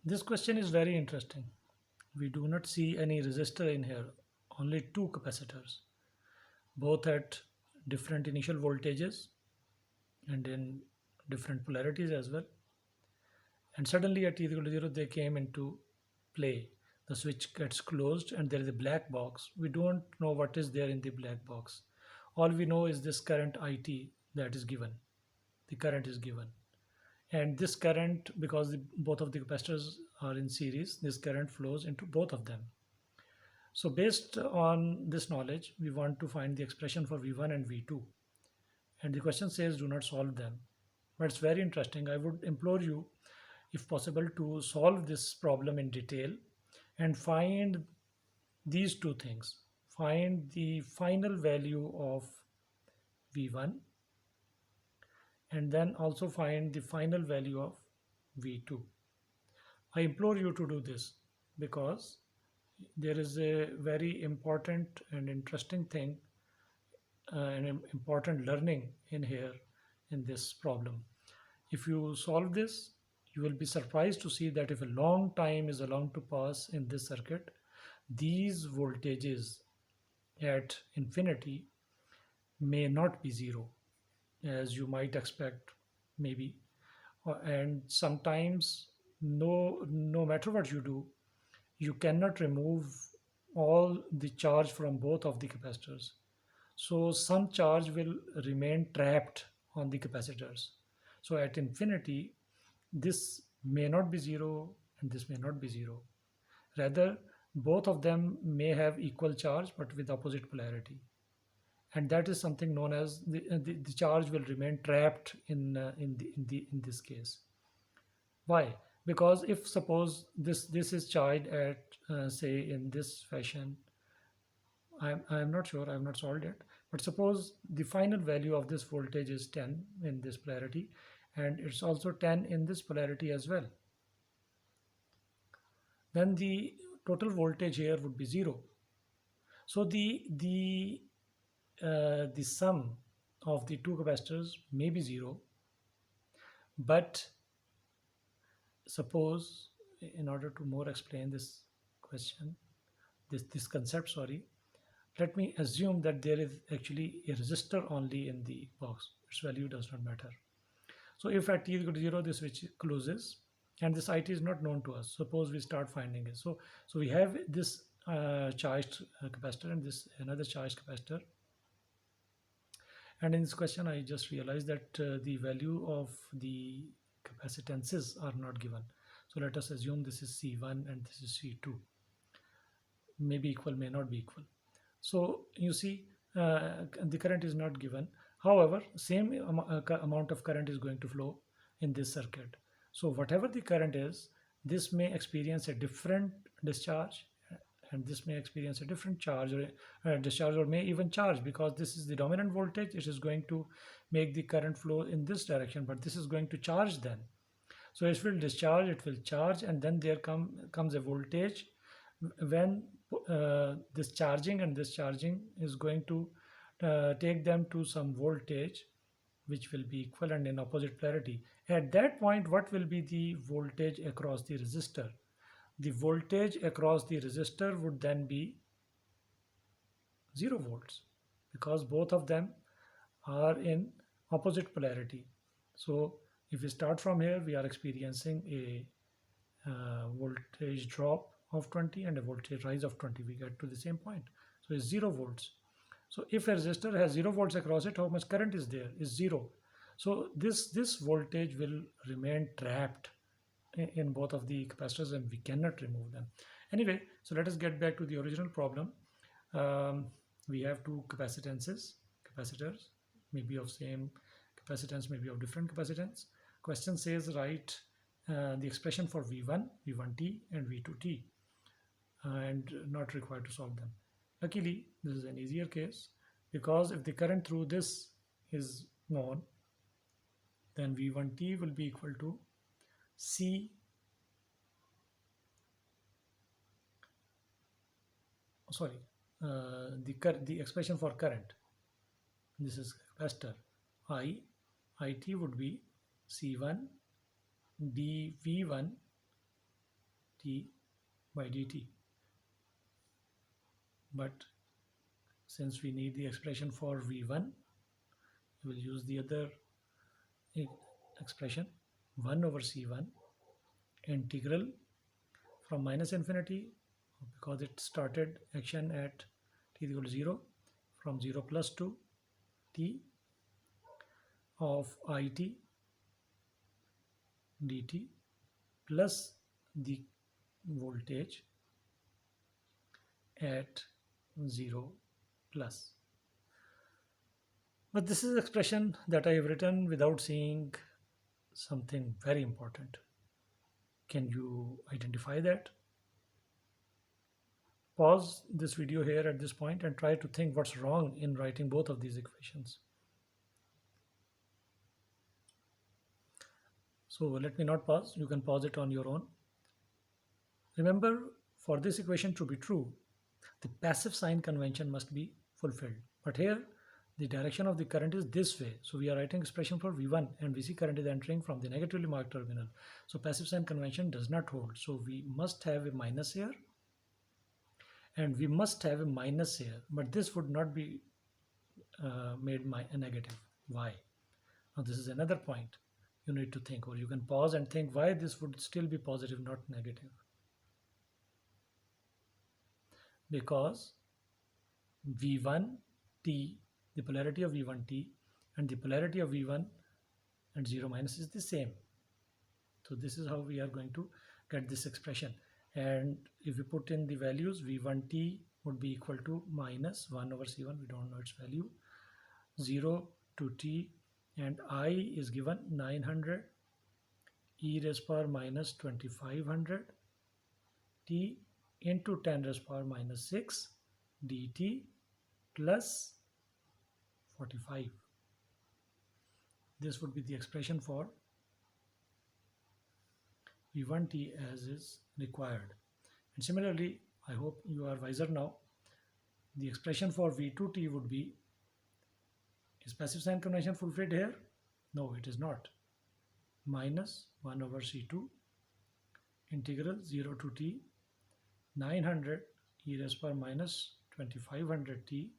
This question is very interesting. We do not see any resistor in here, only two capacitors, both at different initial voltages and in different polarities as well. And suddenly at t equal to 0, they came into play. The switch gets closed and there is a black box. We don't know what is there in the black box. All we know is this current IT that is given. The current is given. And this current, because both of the capacitors are in series, this current flows into both of them. So based on this knowledge, we want to find the expression for V1 and V2. And the question says do not solve them. But it's very interesting. I would implore you, if possible, to solve this problem in detail and find these two things. Find the final value of V1 and then also find the final value of V2. I implore you to do this because there is a very important and interesting thing and important learning in here in this problem. If you solve this, you will be surprised to see that if a long time is allowed to pass in this circuit, these voltages at infinity may not be zero, as you might expect, maybe. And sometimes, no matter what you do, you cannot remove all the charge from both of the capacitors. So some charge will remain trapped on the capacitors. So at infinity, this may not be zero and this may not be zero. Rather, both of them may have equal charge but with opposite polarity. And that is something known as the charge will remain trapped in this case. Why? Because if suppose this is charged at say in this fashion, I'm not sure, I'm not solved it, but suppose the final value of this voltage is 10 in this polarity and it's also 10 in this polarity as well, then the total voltage here would be zero. So the sum of the two capacitors may be zero, but suppose, in order to more explain this question, this concept, sorry, let me assume that there is actually a resistor only in the box. Its value does not matter. So if at t is equal to 0, the switch closes and this IT is not known to us. Suppose we start finding it. So we have this charged capacitor and this another charged capacitor. And in this question, I just realized that the value of the capacitances are not given. So let us assume this is C1 and this is C2. Maybe equal, may not be equal. So you see, the current is not given. However, same amount of current is going to flow in this circuit. So whatever the current is, this may experience a different discharge and this may experience a different charge or discharge or may even charge, because this is the dominant voltage. It is going to make the current flow in this direction, but this is going to charge then. So it will discharge, it will charge, and then there comes a voltage when this charging and discharging is going to take them to some voltage which will be equal and in opposite polarity. At that point, what will be the voltage across the resistor? The voltage across the resistor would then be 0 volts, because both of them are in opposite polarity. So if we start from here, we are experiencing a voltage drop of 20 and a voltage rise of 20. We get to the same point. So it's 0 volts. So if a resistor has 0 volts across it, how much current is there? Is 0. So this voltage will remain trapped in both of the capacitors and we cannot remove them. Anyway, so let us get back to the original problem. We have two capacitors, maybe of same capacitance, maybe of different capacitance. Question says write the expression for V1, V1t and V2t, and not required to solve them. Luckily, this is an easier case, because if the current through this is known, then V1t will be equal to C, sorry, the expression for current, this is capacitor, IT would be C1 dV1 t by dt. But since we need the expression for v1, we will use the other e- expression 1 over c1 integral from minus infinity, because it started action at t equal to 0, from 0 plus to t of it dt plus the voltage at 0 plus. But this is expression that I have written without seeing something very important. Can you identify that? Pause this video here at this point and try to think what's wrong in writing both of these equations. So let me not pause. You can pause it on your own. Remember, for this equation to be true, the passive sign convention must be fulfilled. But here, the direction of the current is this way. So we are writing expression for V1 and VC current is entering from the negatively marked terminal. So passive sign convention does not hold. So we must have a minus here and we must have a minus here. But this would not be made a negative. Why? Now this is another point you need to think, or you can pause and think why this would still be positive, not negative. Because V1t, the polarity of V1t and the polarity of V1 and 0 minus is the same. So this is how we are going to get this expression. And if we put in the values, V1t would be equal to minus 1 over C1, we don't know its value, 0 to t, and I is given 900 e raised power minus 2500 t into 10 raised power minus 6 dt plus 45. This would be the expression for V1t as is required. And similarly, I hope you are wiser now. The expression for V2t would be, is passive sign convention fulfilled here? No, it is not. Minus 1 over C2 integral 0 to t 900 e raised power minus 2500 t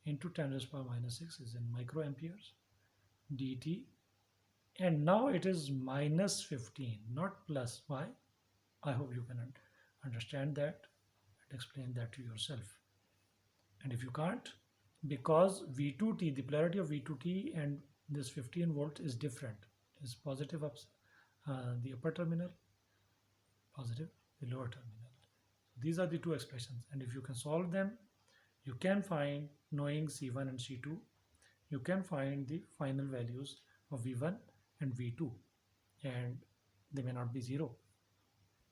into 10 raised power minus 6 is in microamperes dt, and now it is minus 15, not plus. Why? I hope you can understand that and explain that to yourself. And if you can't, because V2t, the polarity of V2t and this 15 volt is different, is positive up the upper terminal, positive the lower terminal. These are the two expressions, and if you can solve them, you can find, knowing C1 and C2, you can find the final values of V1 and V2, and they may not be 0.